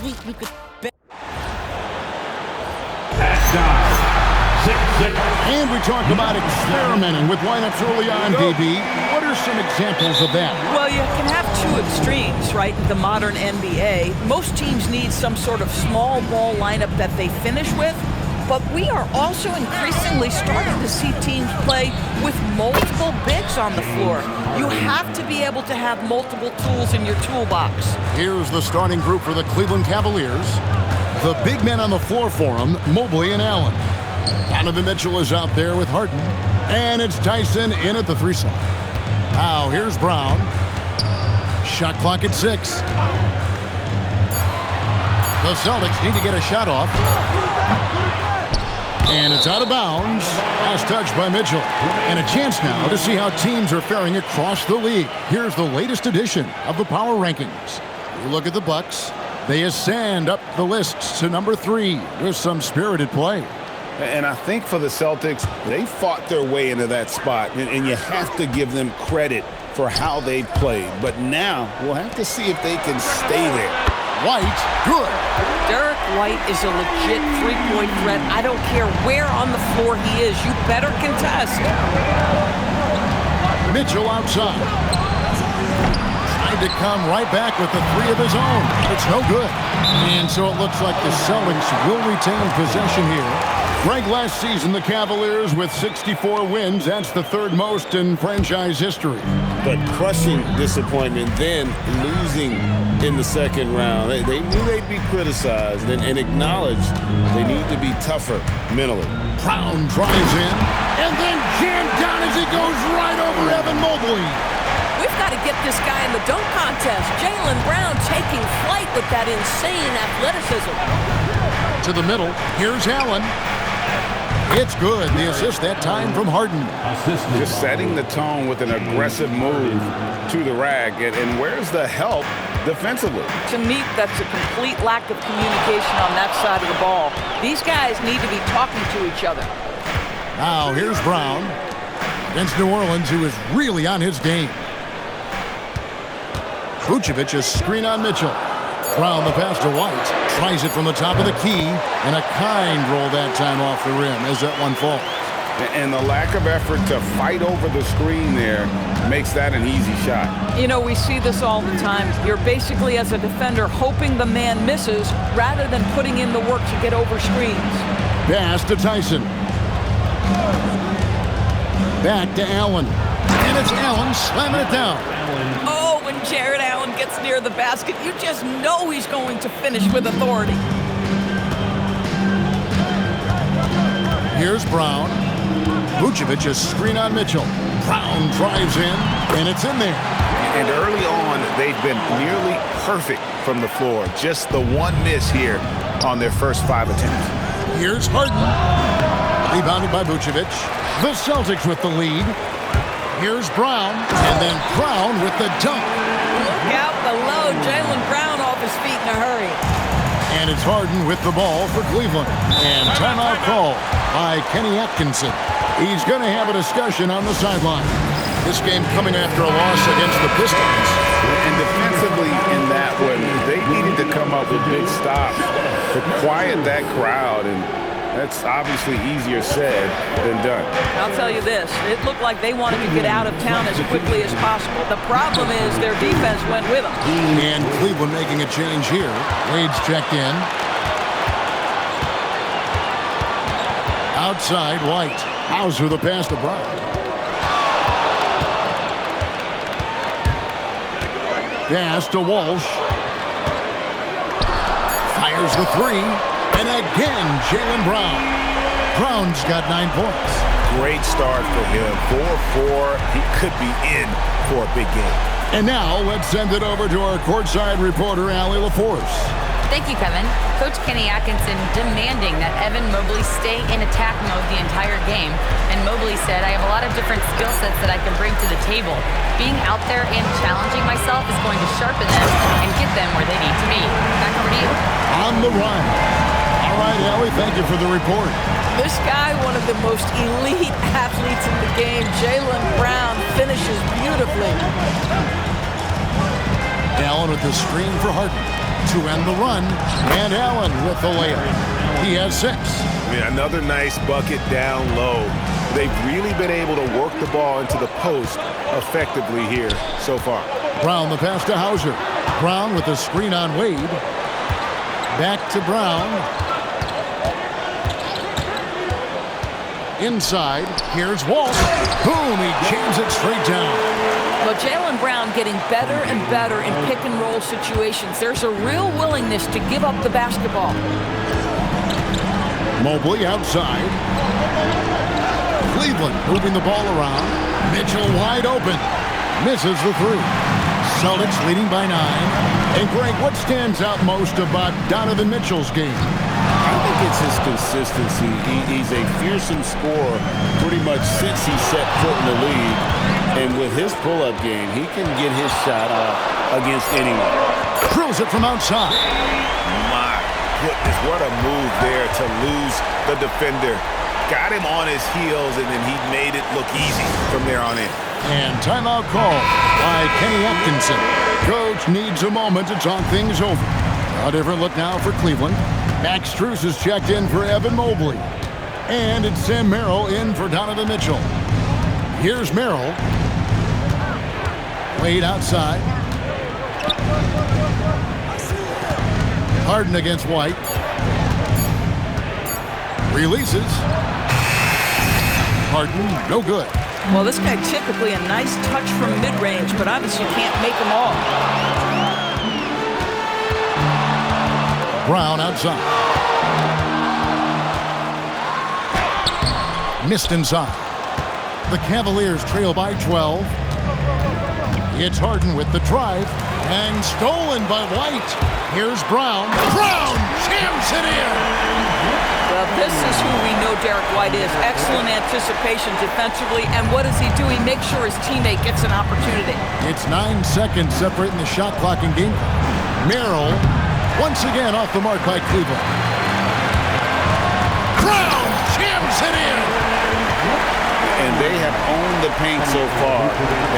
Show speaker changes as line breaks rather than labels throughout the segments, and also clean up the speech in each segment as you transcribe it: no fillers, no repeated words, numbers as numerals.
week you could bet.
And we talk about experimenting with lineups early on, DB. What are some examples of that?
Well, you can have two extremes, right? The modern NBA. Most teams need some sort of small ball lineup that they finish with. But we are also increasingly starting to see teams play with multiple bigs on the floor. You have to be able to have multiple tools in your toolbox.
Here's the starting group for the Cleveland Cavaliers. The big men on the floor for them, Mobley and Allen. Donovan Mitchell is out there with Harden. And it's Tyson in at the 3 slot. Now here's Brown. Shot clock at 6. The Celtics need to get a shot off. And it's out of bounds. Last touch by Mitchell. And a chance now to see how teams are faring across the league. Here's the latest edition of the Power Rankings. You look at the Bucks. They ascend up the lists to number 3 with some spirited play.
And I think for the Celtics, they fought their way into that spot. And you have to give them credit for how they played. But now we'll have to see if they can stay there.
White, good.
Derek White is a legit three-point threat. I don't care where on the floor he is. You better contest.
Mitchell outside. Trying to come right back with the 3 of his own. It's no good. And so it looks like the Celtics will retain possession here. Ranked last season, the Cavaliers with 64 wins. That's the 3rd most in franchise history.
But crushing disappointment, then losing in the 2nd round. They knew they'd be criticized and acknowledged they need to be tougher mentally.
Brown drives in and then jammed down as he goes right over Evan Mobley.
We've got to get this guy in the dunk contest. Jaylen Brown taking flight with that insane athleticism.
To the middle, here's Allen. It's good. The assist that time from Harden.
Just setting the tone with an aggressive move to the rack. And where's the help defensively?
To me, that's a complete lack of communication on that side of the ball. These guys need to be talking to each other.
Now here's Brown against New Orleans, who is really on his game. Vucevic, a screen on Mitchell. Brown the pass to White. Tries it from the top of the key. And a kind roll that time off the rim as that one falls.
And the lack of effort to fight over the screen there makes that an easy shot.
You know, we see this all the time. You're basically, as a defender, hoping the man misses rather than putting in the work to get over screens.
Pass to Tyson. Back to Allen. And it's Allen slamming it down.
Oh, when Jared Allen gets near the basket, you just know he's going to finish with authority.
Here's Brown. Vucevic, a screen on Mitchell. Brown drives in, and it's in there.
And early on, they've been nearly perfect from the floor. Just the one miss here on their first 5 attempts.
Here's Harden. Rebounded by Vucevic. The Celtics with the lead. Here's Brown, and then Brown with the dunk.
Look out below. Jaylen Brown off his feet in a hurry.
And it's Harden with the ball for Cleveland. And timeout call by Kenny Atkinson. He's going to have a discussion on the sideline. This game coming after a loss against the Pistons.
And defensively in that one, they needed to come up with big stops to quiet that crowd. And that's obviously easier said than done.
I'll tell you this. It looked like they wanted to get out of town as quickly as possible. The problem is their defense went with them.
And Cleveland making a change here. Wade's checked in. Outside, White. Hauser the pass to Brown. Pass to Walsh. Fires the 3. And again, Jaylen Brown. Brown's got 9 points.
Great start for him. 4-4. He could be in for a big game.
And now let's send it over to our courtside reporter, Allie LaForce.
Thank you, Kevin. Coach Kenny Atkinson demanding that Evan Mobley stay in attack mode the entire game. And Mobley said, I have a lot of different skill sets that I can bring to the table. Being out there and challenging myself is going to sharpen them and get them where they need to be. Back over to you.
On the run. All right, Allie, thank you for the report.
This guy, one of the most elite athletes in the game, Jaylen Brown, finishes beautifully.
Allen with the screen for Harden. to end the run. And Allen with the layup. He has 6.
Another nice bucket down low. They've really been able to work the ball into the post effectively here so far.
Brown the pass to Hauser. Brown with the screen on Wade. Back to Brown. Inside. Here's Walsh. Boom! He jams it straight down.
Well, Jaylen Brown getting better and better in pick-and-roll situations. There's a real willingness to give up the basketball.
Mobley outside. Cleveland moving the ball around. Mitchell wide open. Misses the 3. Celtics leading by 9. And Greg, what stands out most about Donovan Mitchell's game?
I think it's his consistency. He's a fearsome scorer pretty much since he set foot in the league. And with his pull-up game, he can get his shot off against anyone.
Drills it from outside.
My goodness, what a move there to lose the defender. Got him on his heels, and then he made it look easy from there on in.
And timeout call by Kenny Atkinson. Coach needs a moment to talk things over. A different look now for Cleveland. Max Strus is checked in for Evan Mobley. And it's Sam Merrill in for Donovan Mitchell. Here's Merrill. Wade outside. Harden against White. Releases. Harden, no good.
Well, this guy typically a nice touch from mid-range, but obviously can't make them all.
Brown outside. Missed inside. The Cavaliers trail by 12. It's Harden with the drive. And stolen by White. Here's Brown. Brown jams it in.
Well, this is who we know Derek White is. Excellent anticipation defensively. And what does he do? He makes sure his teammate gets an opportunity.
It's 9 seconds separating the shot clock and game. Merrill once again off the mark by Cleveland. Brown jams it in.
And they have owned the paint so far,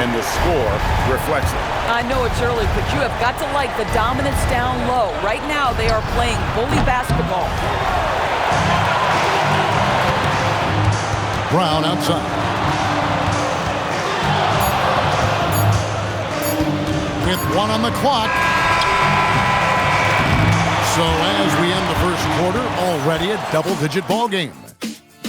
and the score reflects it.
I know it's early, but you have got to like the dominance down low. Right now, they are playing bully basketball.
Brown outside. With 1 on the clock. So as we end the first quarter, already a double-digit ball game.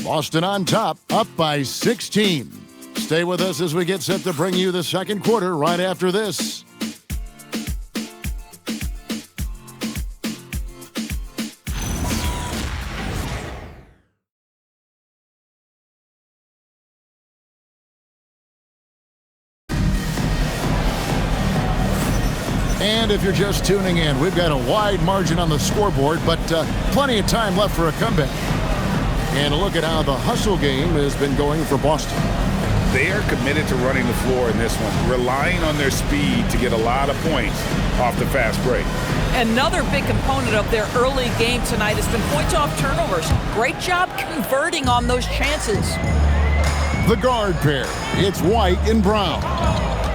Boston on top, up by 16. Stay with us as we get set to bring you the second quarter right after this. And if you're just tuning in, we've got a wide margin on the scoreboard, but plenty of time left for a comeback. And a look at how the hustle game has been going for Boston.
They are committed to running the floor in this one, relying on their speed to get a lot of points off the fast break.
Another big component of their early game tonight has been points off turnovers. Great job converting on those chances.
The guard pair, it's White and Brown.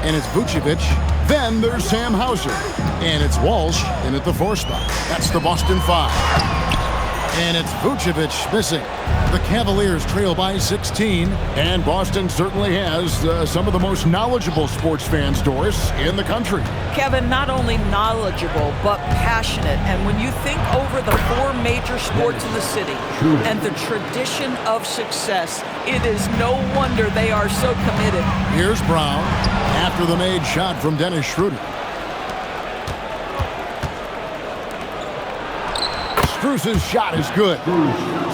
And it's Vucevic. Then there's Sam Hauser. And it's Walsh in at the 4 spot. That's the Boston 5. And it's Vucevic missing. The Cavaliers trail by 16. And Boston certainly has some of the most knowledgeable sports fans, Doris, in the country.
Kevin, not only knowledgeable, but passionate. And when you think over the 4 major sports in the city and the tradition of success, it is no wonder they are so committed.
Here's Brown after the made shot from Dennis Schroeder. Strus's shot is good.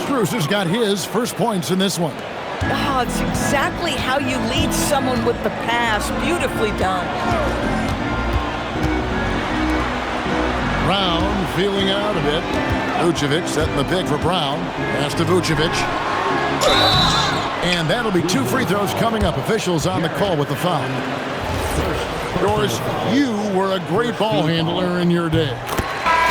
Strus has got his first points in this one.
Oh, it's exactly how you lead someone with the pass. Beautifully done.
Brown feeling out a bit. Vucevic setting the pick for Brown. Pass to Vucevic. And that'll be 2 free throws coming up. Officials on the call with the foul. Doris, you were a great ball handler in your day.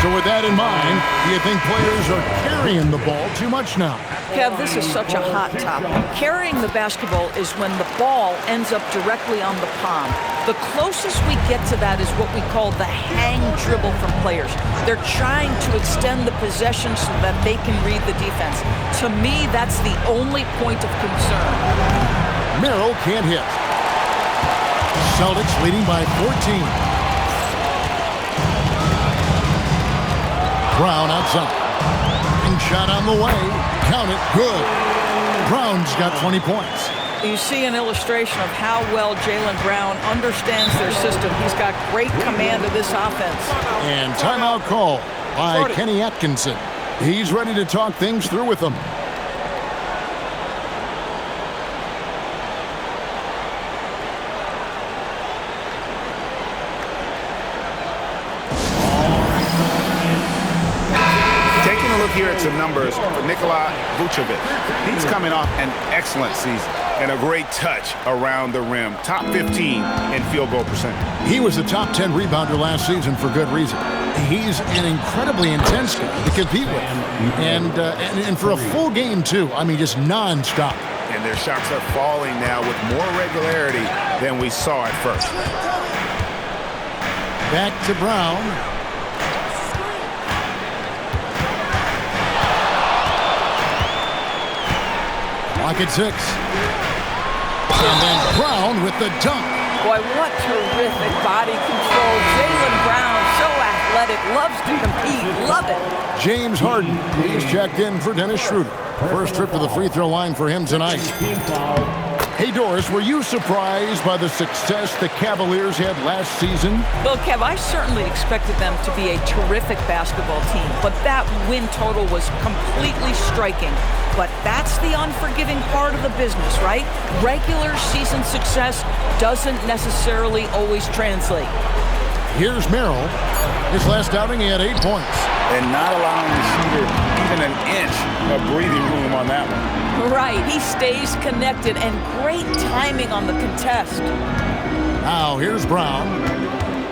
So with that in mind, do you think players are carrying the ball too much now?
Kev, this is such a hot topic. Carrying the basketball is when the ball ends up directly on the palm. The closest we get to that is what we call the hang dribble from players. They're trying to extend the possession so that they can read the defense. To me, that's the only point of concern.
Merrill can't hit. Celtics leading by 14. Brown outside. And shot on the way. Count it. Good. Brown's got 20 points.
You see an illustration of how well Jaylen Brown understands their system. He's got great command of this offense.
And timeout call by Kenny Atkinson. He's ready to talk things through with them.
Here at some numbers for Nikola Vucevic. He's coming off an excellent season and a great touch around the rim. Top 15 in field goal percentage.
He was a top 10 rebounder last season for good reason. He's an incredibly intense guy to compete with. And for a full game, too. I mean, just nonstop.
And their shots are falling now with more regularity than we saw at first.
Back to Brown. Lock at 6. And then Brown with the dunk.
Boy, what terrific body control. Jaylen Brown, so athletic, loves to compete, love it.
James Harden, he's checked in for Dennis Schroeder. First trip to the free throw line for him tonight. Hey, Doris, were you surprised by the success the Cavaliers had last season?
Well, Kev, I certainly expected them to be a terrific basketball team, but that win total was completely striking. But that's the unforgiving part of the business, right? Regular season success doesn't necessarily always translate.
Here's Merrill. His last outing, he had 8 points.
And not allowing the shooter even an inch of breathing room on that one.
Right, he stays connected, and great timing on the contest.
Now, here's Brown.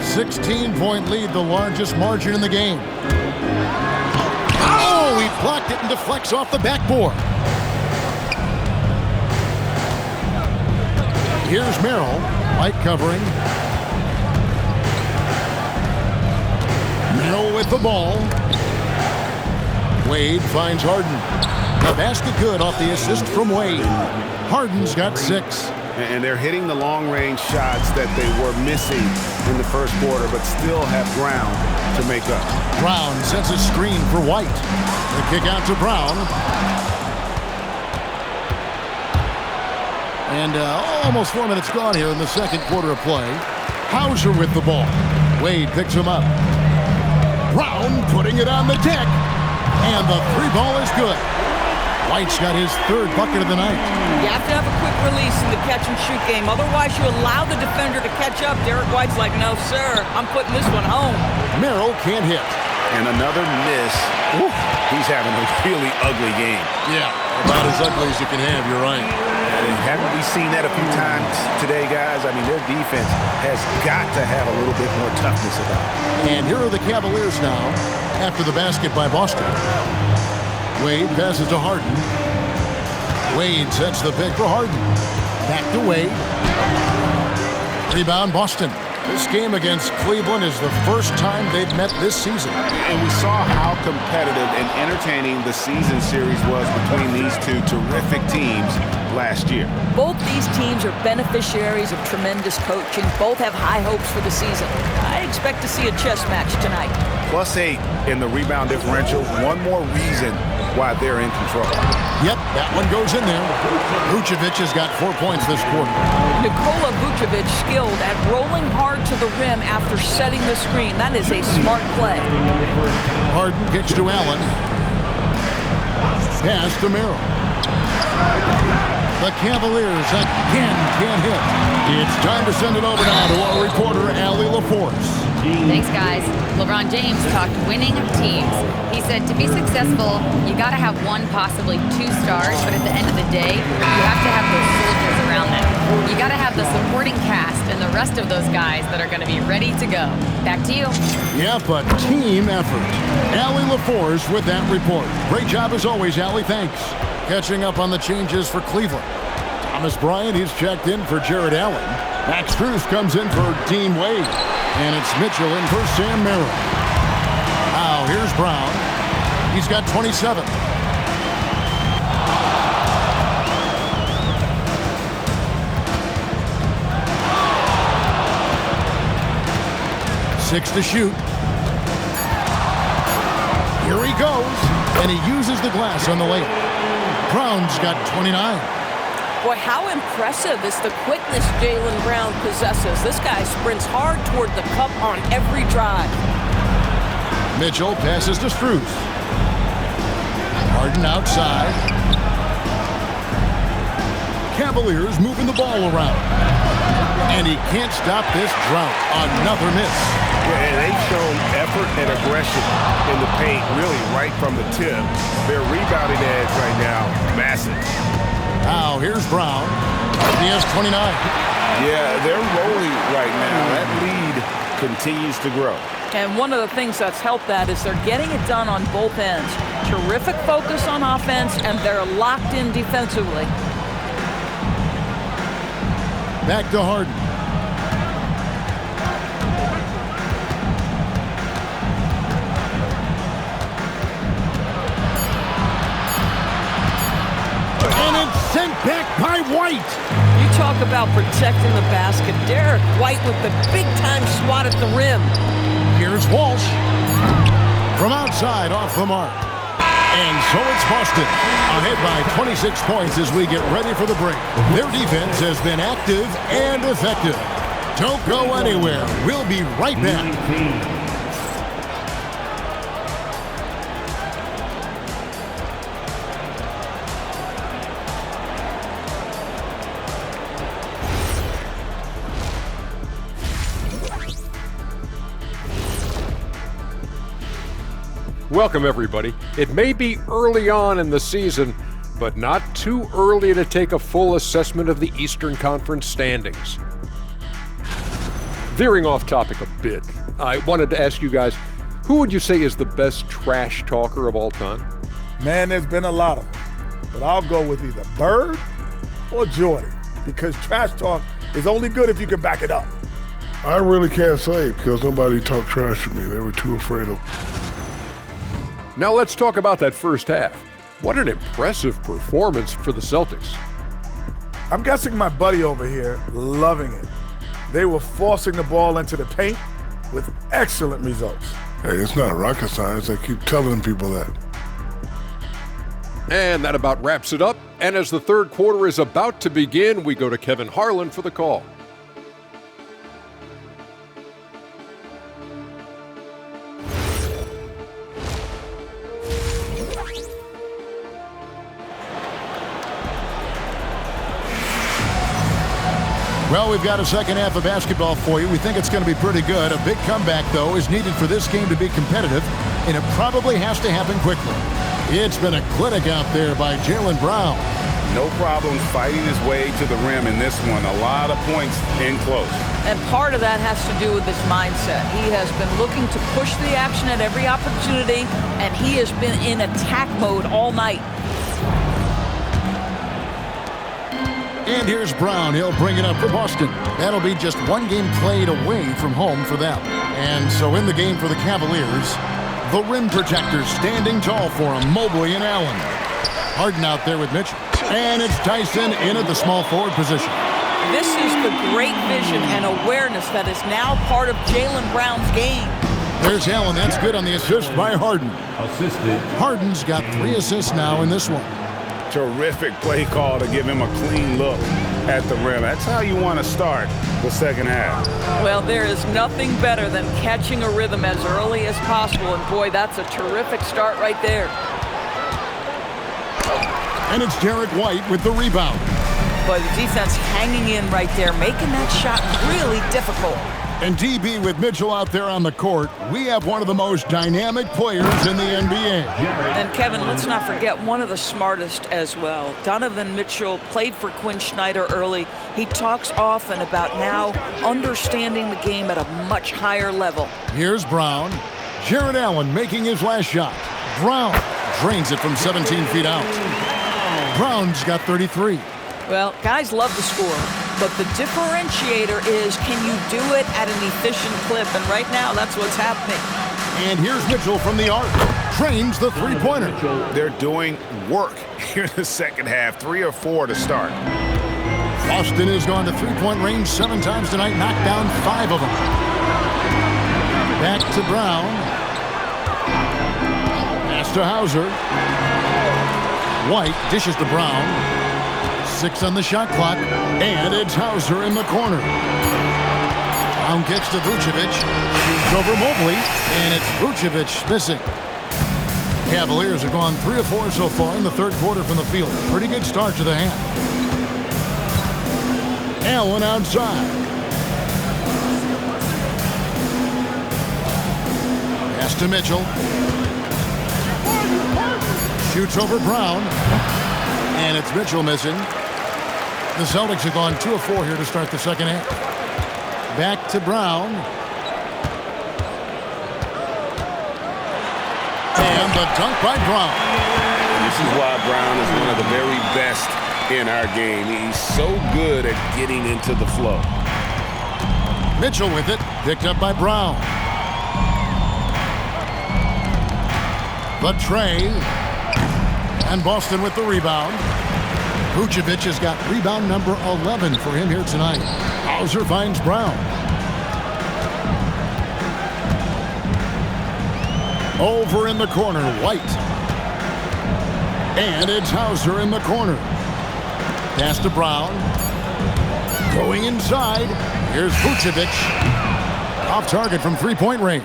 16-point lead, the largest margin in the game. Oh, he blocked it and deflects off the backboard. Here's Merrill, light covering. Merrill with the ball. Wade finds Harden. The basket good off the assist from Wade. Harden's got 6.
And they're hitting the long-range shots that they were missing in the first quarter, but still have ground to make up.
Brown sets a screen for White. The kick out to Brown. And almost 4 minutes gone here in the second quarter of play. Hauser with the ball. Wade picks him up. Brown putting it on the deck. And the 3 ball is good. White's got his 3rd bucket of the night.
You have to have a quick release in the catch-and-shoot game. Otherwise, you allow the defender to catch up. Derek White's like, no, sir, I'm putting this one home.
Merrill can't hit.
And another miss. Woo. He's having a really ugly game.
Yeah, about as ugly as you can have, you're right.
And haven't we seen that a few times today, guys? I mean, their defense has got to have a little bit more toughness about it.
And here are the Cavaliers now after the basket by Boston. Wade passes to Harden. Wade sets the pick for Harden. Back to Wade. Rebound Boston. This game against Cleveland is the first time they've met this season.
And we saw how competitive and entertaining the season series was between these two terrific teams last year.
Both these teams are beneficiaries of tremendous coaching. Both have high hopes for the season. I expect to see a chess match tonight.
+8 in the rebound differential. One more reason why they're in control.
Yep, that one goes in there. Vucevic has got 4 points this quarter.
Nikola Vucevic skilled at rolling hard to the rim after setting the screen. That is a smart play.
Harden kicks to Allen. Pass to Merrill. The Cavaliers again can't hit. It's time to send it over now to our reporter, Allie LaForce.
Thanks, guys. LeBron James talked winning teams. He said to be successful, you got to have one, possibly two stars, but at the end of the day, you have to have those soldiers around them. You got to have the supporting cast and the rest of those guys that are going to be ready to go. Back to you.
Yeah, but team effort. Allie LaForce with that report. Great job as always, Allie. Thanks. Catching up on the changes for Cleveland. Thomas Bryant, he's checked in for Jared Allen. Max Strus comes in for Dean Wade. And it's Mitchell in for Sam Merrill. Now here's Brown. He's got 27. Six to shoot. Here he goes. And he uses the glass on the layup. Brown's got 29.
Boy, how impressive is the quickness Jaylen Brown possesses. This guy sprints hard toward the cup on every drive.
Mitchell passes to Strus. Harden outside. Cavaliers moving the ball around. And he can't stop this drought. Another miss.
Yeah, and they've shown effort and aggression in the paint, really right from the tip. Their rebounding edge right now, massive.
Now here's Brown. He has 29.
Yeah, they're rolling right now. That lead continues to grow.
And one of the things that's helped that is they're getting it done on both ends. Terrific focus on offense, and they're locked in defensively.
Back to Harden. And it's sent back by White.
You talk about protecting the basket. Derek White with the big-time swat at the rim.
Here's Walsh. From outside, off the mark. And so it's Boston, ahead by 26 points as we get ready for the break. Their defense has been active and effective. Don't go anywhere. We'll be right back.
Welcome, everybody. It may be early on in the season, but not too early to take a full assessment of the Eastern Conference standings. Veering off topic a bit, I wanted to ask you guys, who would you say is the best trash talker of all time?
Man, there's been a lot of them, but I'll go with either Bird or Jordan, because trash talk is only good if you can back it up.
I really can't say because nobody talked trash to me. They were too afraid of.
Now let's talk about that first half. What an impressive performance for the Celtics.
I'm guessing my buddy over here loving it. They were forcing the ball into the paint with excellent results.
Hey, it's not rocket science. I keep telling people that.
And that about wraps it up. And as the third quarter is about to begin, we go to Kevin Harlan for the call.
Well, we've got a second half of basketball for you. We think it's going to be pretty good. A big comeback, though, is needed for this game to be competitive, and it probably has to happen quickly. It's been a clinic out there by Jaylen Brown.
No problem fighting his way to the rim in this one. A lot of points in close.
And part of that has to do with his mindset. He has been looking to push the action at every opportunity, and he has been in attack mode all night.
And here's Brown. He'll bring it up for Boston. That'll be just one game played away from home for them. And so in the game for the Cavaliers, the rim protectors standing tall for him, Mobley and Allen. Harden out there with Mitchell. And it's Tyson in at the small forward position.
This is the great vision and awareness that is now part of Jaylen Brown's game.
There's Allen. That's good on the assist by Harden. Harden's got 3 assists now in this one.
Terrific play call to give him a clean look at the rim. That's how you want to start the second half.
Well, there is nothing better than catching a rhythm as early as possible, and boy, that's a terrific start right there.
And it's Derek White with the rebound.
But the defense hanging in right there, making that shot really difficult.
And DB, with Mitchell out there on the court, we have one of the most dynamic players in the NBA.
And Kevin, let's not forget one of the smartest as well. Donovan Mitchell played for Quinn Snyder early. He talks often about now understanding the game at a much higher level.
Here's Brown. Jared Allen making his last shot. Brown drains it from 17 feet out. Brown's got 33.
Well, guys love to score, but the differentiator is, can you do it at an efficient clip? And right now, that's what's happening.
And here's Mitchell from the arc. Trains the three-pointer.
They're doing work here in the second half. 3 or 4 to start.
Boston has gone to three-point range 7 times tonight, knocked down 5 of them. Back to Brown. Pass to Hauser. White dishes to Brown. 6 on the shot clock, and it's Hauser in the corner. Brown kicks to Vucevic. Shoots over Mobley, and it's Vucevic missing. Cavaliers have gone 3 of 4 so far in the third quarter from the field. Pretty good start to the half. Allen outside. Pass to Mitchell. Shoots over Brown. And it's Mitchell missing. The Celtics have gone 2 of 4 here to start the second half. Back to Brown. And the dunk by Brown.
This is why Brown is one of the very best in our game. He's so good at getting into the flow.
Mitchell with it. Picked up by Brown. The tray. And Boston with the rebound. Vucevic has got rebound number 11 for him here tonight. Hauser finds Brown. Over in the corner, White. And it's Hauser in the corner. Pass to Brown. Going inside. Here's Vucevic. Off target from three-point range.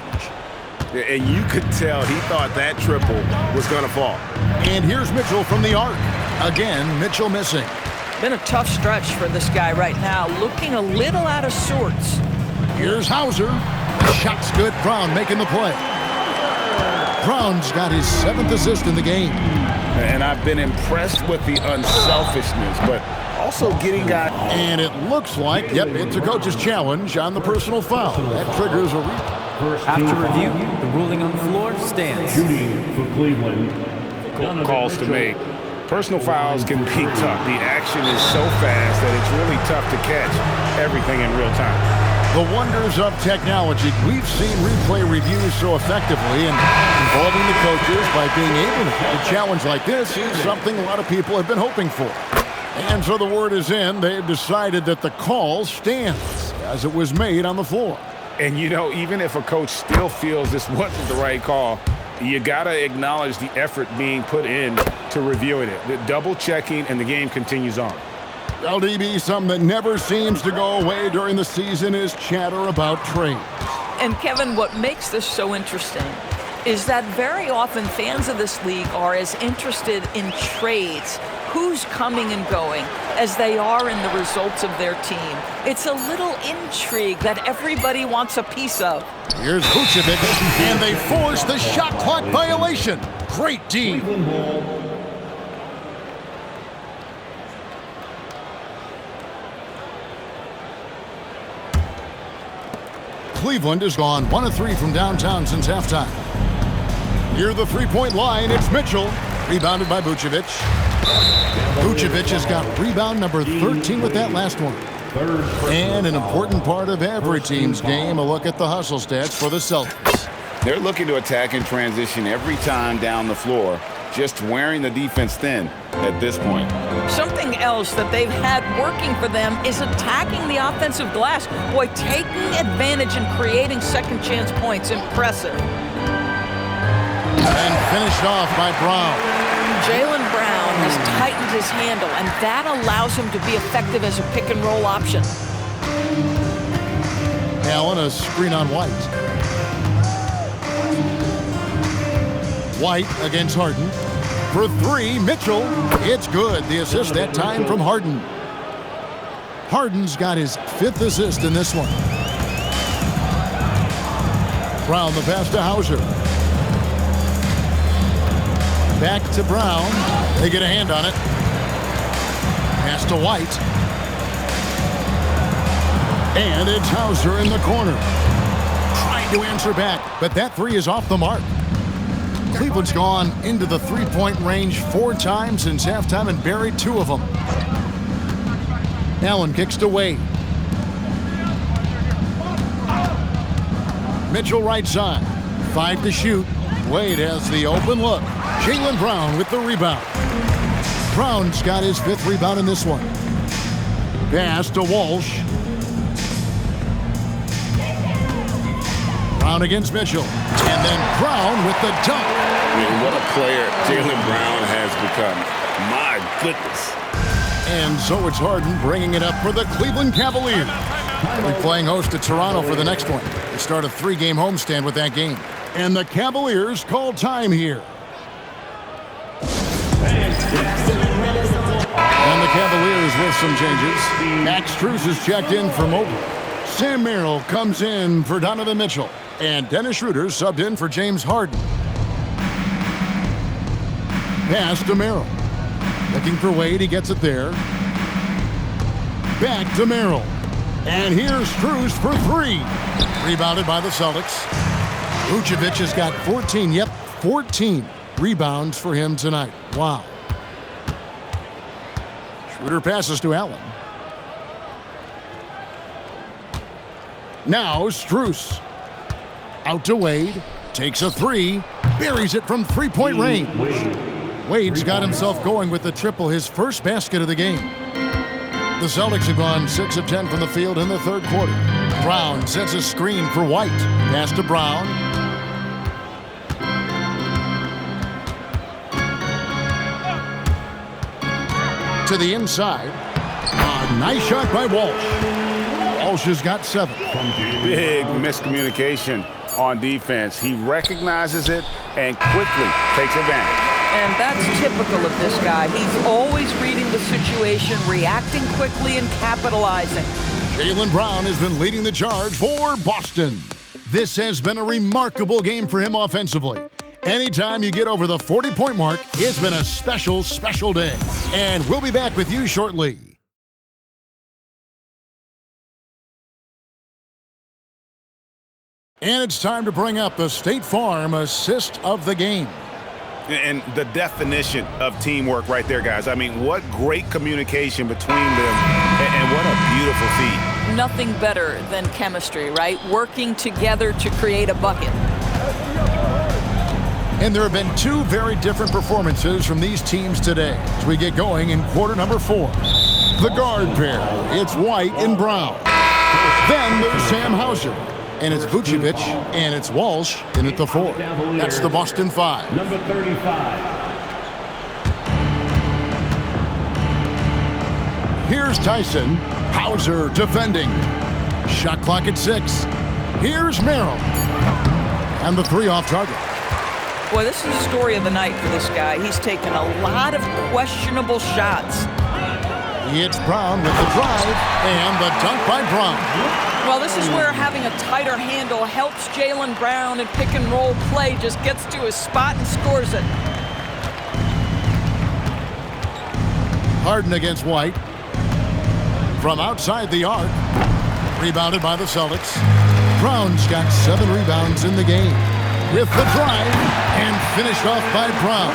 And you could tell he thought that triple was going to fall.
And here's Mitchell from the arc. Again, Mitchell missing.
Been a tough stretch for this guy right now, looking a little out of sorts.
Here's Hauser. The shot's good. Brown making the play. Brown's got his 7th assist in the game.
And I've been impressed with the unselfishness, but also getting guys.
And it looks like, yep, it's a coach's challenge on the personal foul. That triggers a
After review, the ruling on the floor stands.
Shooting for Cleveland.
Calls to make. Personal fouls can be tough. The action is so fast that it's really tough to catch everything in real time.
The wonders of technology. We've seen replay reviews so effectively, and involving the coaches by being able to have a challenge like this is something a lot of people have been hoping for. And so the word is in. They've decided that the call stands as it was made on the floor.
And, you know, even if a coach still feels this wasn't the right call, you got to acknowledge the effort being put in to reviewing it. The double checking, and the game continues on.
LDB, something that never seems to go away during the season is chatter about trades.
And Kevin, what makes this so interesting is that very often fans of this league are as interested in trades, who's coming and going, as they are in the results of their team. It's a little intrigue that everybody wants a piece of.
Here's Vucevic, and they force the shot clock violation. Great D. Cleveland has gone 1 of 3 from downtown since halftime. Near the three-point line, it's Mitchell. Rebounded by Vucevic. Vucevic has got rebound number 13 with that last one. And an important part of every team's game, a look at the hustle stats for the Celtics.
They're looking to attack and transition every time down the floor, just wearing the defense thin at this point.
Something else that they've had working for them is attacking the offensive glass. Boy, taking advantage and creating second chance points. Impressive.
And finished off by Brown.
Jaylen Brown has tightened his handle, and that allows him to be effective as a pick-and-roll option.
Allen, a screen on White. White against Harden. For 3, Mitchell. It's good. The assist that time from Harden. Harden's got his 5th assist in this one. Brown the pass to Hauser. Back to Brown. They get a hand on it. Pass to White. And it's Hauser in the corner. Trying to answer back, but that three is off the mark. Cleveland's gone into the three-point range 4 times since halftime and buried 2 of them. Allen kicks to Wade. Mitchell right side. 5 to shoot. Wade has the open look. Jaylen Brown with the rebound. Brown's got his 5th rebound in this one. Pass to Walsh. Brown against Mitchell. And then Brown with the dunk.
I mean, what a player Jaylen Brown has become. My goodness.
And so it's Harden bringing it up for the Cleveland Cavaliers. They're playing host to Toronto for the next one. They start a 3-game homestand with that game. And the Cavaliers call time here. And the Cavaliers with some changes. Max Strus is checked in for Mobley. Sam Merrill comes in for Donovan Mitchell. And Dennis Schroeder subbed in for James Harden. Pass to Merrill. Looking for Wade, he gets it there. Back to Merrill. And here's Strus for 3. Rebounded by the Celtics. Vucevic has got 14 rebounds for him tonight. Wow. Schroeder passes to Allen. Now Strus. Out to Wade. Takes a 3. Buries it from 3-point range. Wade's got himself going with the triple, his first basket of the game. The Celtics have gone 6 of 10 from the field in the 3rd quarter. Brown sets a screen for White. Pass to Brown. To the inside. A nice shot by Walsh. Walsh has got 7.
Big miscommunication on defense. He recognizes it and quickly takes advantage.
And that's typical of this guy. He's always reading the situation, reacting quickly, and capitalizing.
Jaylen Brown has been leading the charge for Boston. This has been a remarkable game for him offensively. Anytime you get over the 40-point mark, it's been a special, special day. And we'll be back with you shortly. And it's time to bring up the State Farm assist of the game.
And the definition of teamwork right there, guys. I mean, what great communication between them, and what a beautiful feat.
Nothing better than chemistry, right? Working together to create a bucket.
And there have been 2 very different performances from these teams today as we get going in quarter number 4. The guard pair, it's White and Brown. Then there's Sam Hauser. And it's Vucevic, and it's Walsh in at the 4. That's the Boston 5.
Number 35.
Here's Tyson. Hauser defending. Shot clock at 6. Here's Merrill. And the 3 off target.
Boy, this is the story of the night for this guy. He's taken a lot of questionable shots.
It's Brown with the drive, and the dunk by Brown.
Well, this is where having a tighter handle helps Jaylen Brown, and pick-and-roll play just gets to his spot and scores it.
Harden against White. From outside the arc. Rebounded by the Celtics. Brown's got 7 rebounds in the game. With the drive, and finished off by Brown.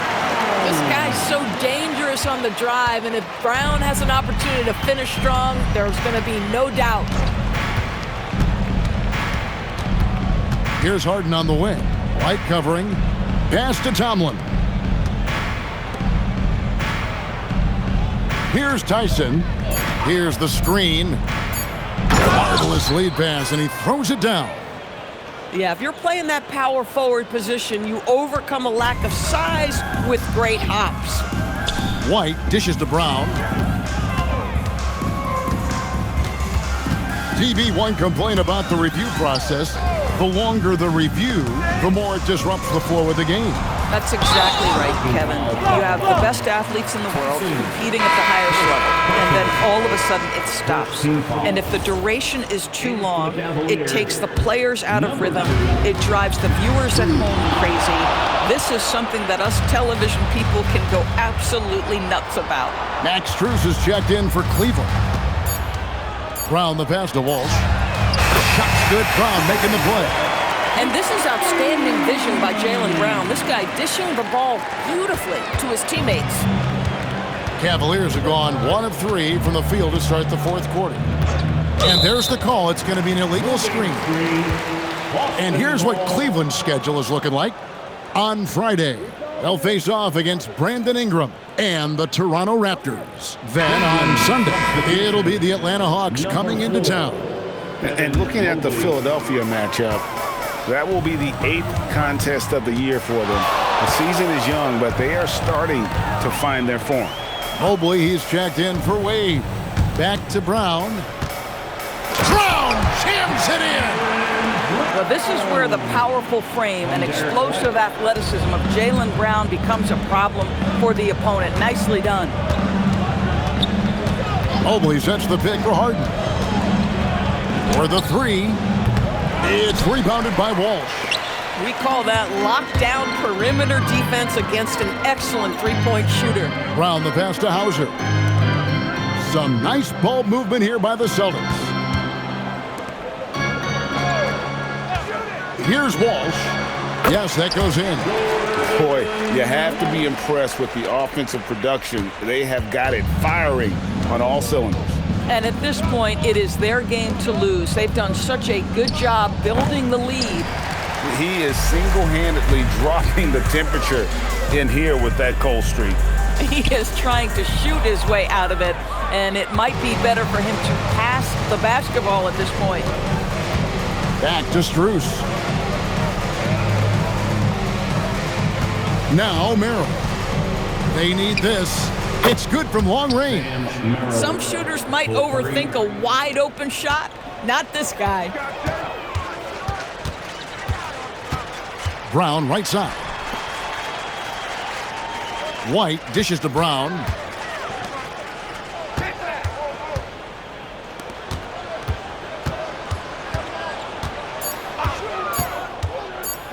This guy's so dangerous on the drive, and if Brown has an opportunity to finish strong, there's going to be no doubt.
Here's Harden on the wing. White covering. Pass to Tomlin. Here's Tyson. Here's the screen. Marvelous lead pass, and he throws it down.
Yeah, if you're playing that power forward position, you overcome a lack of size with great hops.
White dishes to Brown. TB1 complained about the review process. The longer the review, the more it disrupts the flow of the game.
That's exactly right, Kevin. You have the best athletes in the world competing at the highest level, and then all of a sudden it stops. And if the duration is too long, it takes the players out of rhythm. It drives the viewers at home crazy. This is something that us television people can go absolutely nuts about.
Max Strus is checked in for Cleveland. Brown the pass to Walsh. Shot's good. Brown making the play.
And this is outstanding vision by Jaylen Brown. This guy dishing the ball beautifully to his teammates.
Cavaliers have gone 1 of 3 from the field to start the fourth quarter. And there's the call. It's going to be an illegal screen. And here's what Cleveland's schedule is looking like. On Friday, they'll face off against Brandon Ingram and the Toronto Raptors. Then on Sunday, it'll be the Atlanta Hawks coming into town.
And looking at the Philadelphia matchup, that will be the 8th contest of the year for them. The season is young, but they are starting to find their form.
Mobley, he's checked in for Wade. Back to Brown. Brown jams it in!
Well, this is where the powerful frame and explosive athleticism of Jaylen Brown becomes a problem for the opponent. Nicely done.
Mobley sets the pick for Harden. For the 3. It's rebounded by Walsh.
We call that lockdown perimeter defense against an excellent three-point shooter.
Brown the pass to Hauser. Some nice ball movement here by the Celtics. Here's Walsh. Yes, that goes in.
Boy, you have to be impressed with the offensive production. They have got it firing on all cylinders.
And at this point, it is their game to lose. They've done such a good job building the lead.
He is single-handedly dropping the temperature in here with that cold streak.
He is trying to shoot his way out of it, and it might be better for him to pass the basketball at this point.
Back to Strus. Now Merrill. They need this. It's good from long range.
Some shooters might overthink a wide open shot. Not this guy.
Brown right side. White dishes to Brown.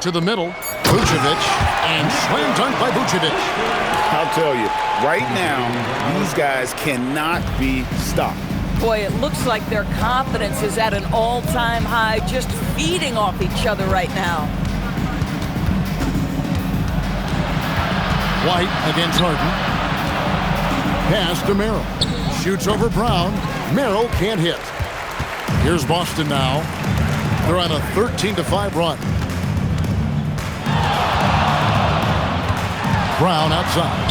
To the middle. Vucevic. And slam dunk by Vucevic.
I'll tell you, right now, these guys cannot be stopped.
Boy, it looks like their confidence is at an all-time high, just feeding off each other right now.
White against Harden. Pass to Merrill. Shoots over Brown. Merrill can't hit. Here's Boston now. They're on a 13-5 run. Brown outside.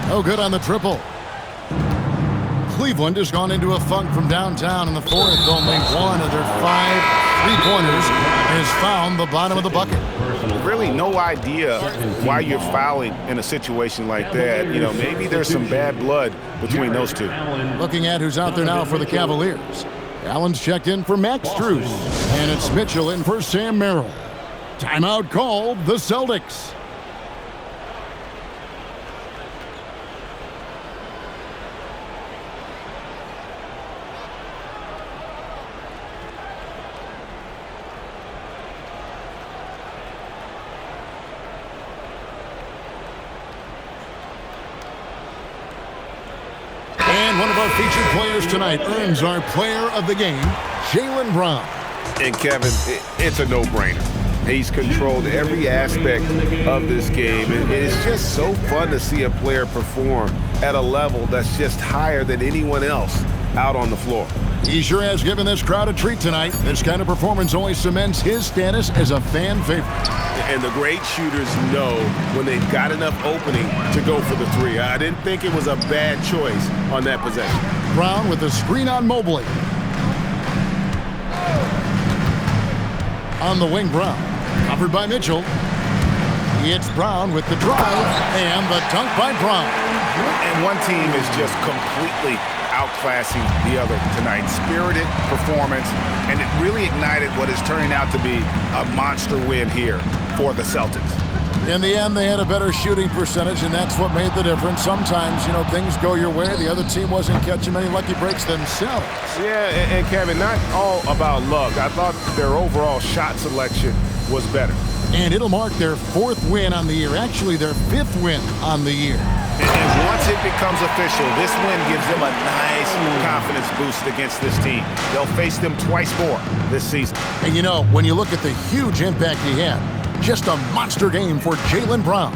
No good on the triple. Cleveland has gone into a funk from downtown in the fourth. Only one of their 5 3-pointers has found the bottom of the bucket.
Really no idea why you're fouling in a situation like that. You know, maybe there's some bad blood between those two.
Looking at who's out there now for the Cavaliers. Allen's checked in for Max Strus. And it's Mitchell in for Sam Merrill. Timeout called the Celtics. One of our featured players tonight earns our player of the game, Jaylen Brown.
And Kevin, it's a no-brainer. He's controlled every aspect of this game. And it's just so fun to see a player perform at a level that's just higher than anyone else out on the floor.
He sure has given this crowd a treat tonight. This kind of performance only cements his status as a fan favorite.
And the great shooters know when they've got enough opening to go for the 3. I didn't think it was a bad choice on that possession.
Brown with the screen on Mobley. On the wing, Brown. Covered by Mitchell. It's Brown with the drive and the dunk by Brown.
And one team is just completely outclassing the other tonight. Spirited performance, and it really ignited what is turning out to be a monster win here for the Celtics.
In the end, they had a better shooting percentage, and that's what made the difference. Sometimes, things go your way. The other team wasn't catching many lucky breaks themselves.
Yeah, and Kevin, not all about luck. I thought their overall shot selection was better.
And it'll mark their 4th win on the year. Actually, their 5th win on the year.
And once it becomes official, this win gives them a nice confidence boost against this team. They'll face them twice more this season.
And when you look at the huge impact he had, just a monster game for Jaylen Brown.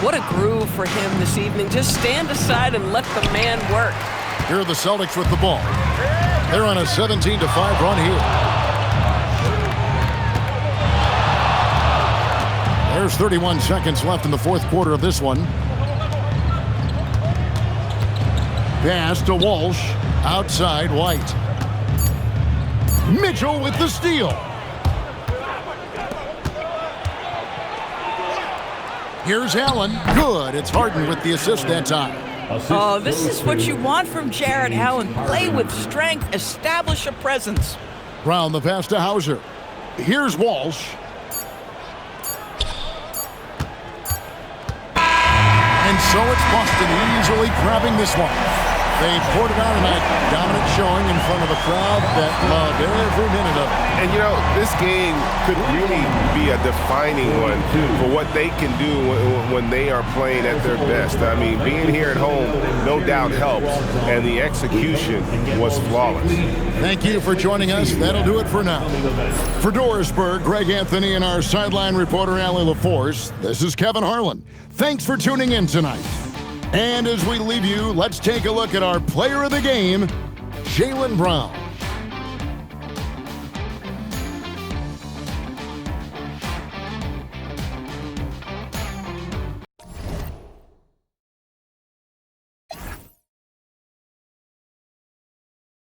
What a groove for him this evening. Just stand aside and let the man work.
Here are the Celtics with the ball. They're on a 17-5 run here. There's 31 seconds left in the 4th quarter of this one. Pass to Walsh. Outside, White. Mitchell with the steal. Here's Allen. Good. It's Harden with the assist that time.
Oh, this is what you want from Jarrett Allen. Play with strength. Establish a presence.
Brown the pass to Hauser. Here's Walsh. And so it's Boston easily grabbing this one. They poured it on tonight. Dominant showing in front of a crowd that loved every minute of it.
And this game could really be a defining one for what they can do when they are playing at their best. I mean, being here at home no doubt helps, and the execution was flawless.
Thank you for joining us. That'll do it for now. For Dorisburg, Greg Anthony and our sideline reporter, Allie LaForce, this is Kevin Harlan. Thanks for tuning in tonight. And as we leave you, let's take a look at our player of the game, Jaylen Brown.